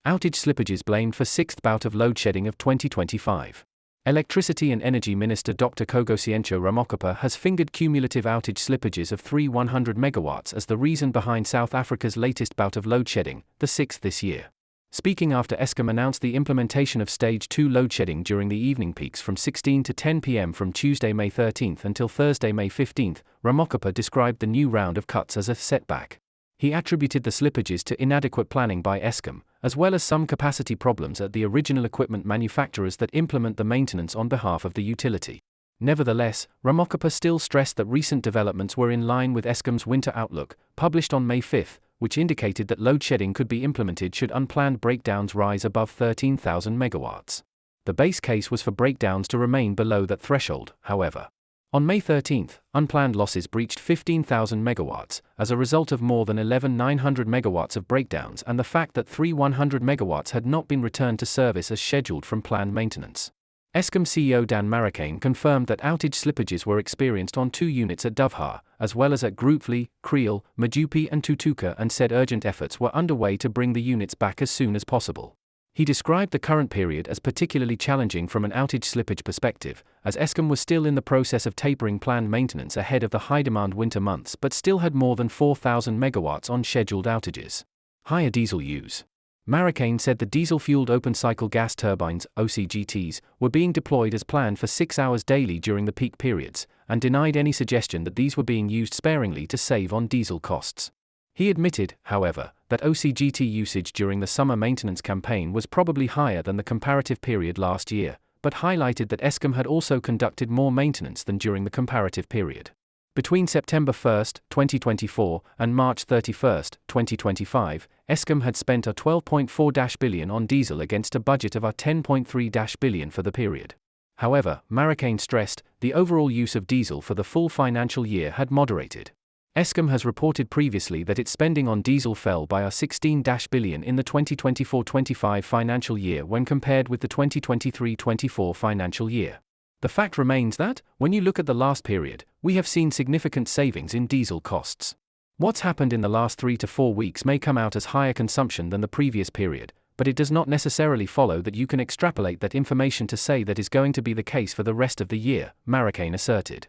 Outage slippages blamed for sixth bout of load shedding of 2025. Electricity and Energy Minister Dr. Kgosientsho Ramokgopa has fingered cumulative outage slippages of 100 megawatts as the reason behind South Africa's latest bout of load shedding, the sixth this year. Speaking after Eskom announced the implementation of Stage 2 load shedding during the evening peaks from 16 to 10 p.m. from Tuesday, May 13 until Thursday, May 15, Ramokgopa described the new round of cuts as a setback. He attributed the slippages to inadequate planning by Eskom, as well as some capacity problems at the original equipment manufacturers that implement the maintenance on behalf of the utility. Nevertheless, Ramokgopa still stressed that recent developments were in line with Eskom's winter outlook, published on May 5, which indicated that load shedding could be implemented should unplanned breakdowns rise above 13,000 megawatts. The base case was for breakdowns to remain below that threshold, however. On May 13, unplanned losses breached 15,000 megawatts, as a result of more than 11,900 megawatts of breakdowns and the fact that 100 megawatts had not been returned to service as scheduled from planned maintenance. Eskom CEO Dan Marrakane confirmed that outage slippages were experienced on 2 units at Dovha, as well as at Groupville, Kriel, Madupi and Tutuka, and said urgent efforts were underway to bring the units back as soon as possible. He described the current period as particularly challenging from an outage slippage perspective, as Eskom was still in the process of tapering planned maintenance ahead of the high-demand winter months but still had more than 4,000 megawatts on scheduled outages. Higher diesel use. Marrakane said the diesel-fueled open-cycle gas turbines, OCGTs, were being deployed as planned for 6 hours daily during the peak periods, and denied any suggestion that these were being used sparingly to save on diesel costs. He admitted, however, that OCGT usage during the summer maintenance campaign was probably higher than the comparative period last year, but highlighted that Eskom had also conducted more maintenance than during the comparative period. Between September 1, 2024 and March 31, 2025, Eskom had spent a 12.4 billion on diesel against a budget of a 10.3 billion for the period. However, Marrakane stressed, the overall use of diesel for the full financial year had moderated. Eskom has reported previously that its spending on diesel fell by a 16 billion in the 2024-25 financial year when compared with the 2023-24 financial year. The fact remains that, when you look at the last period, we have seen significant savings in diesel costs. What's happened in the last 3 to 4 weeks may come out as higher consumption than the previous period, but it does not necessarily follow that you can extrapolate that information to say that is going to be the case for the rest of the year, Marrakane asserted.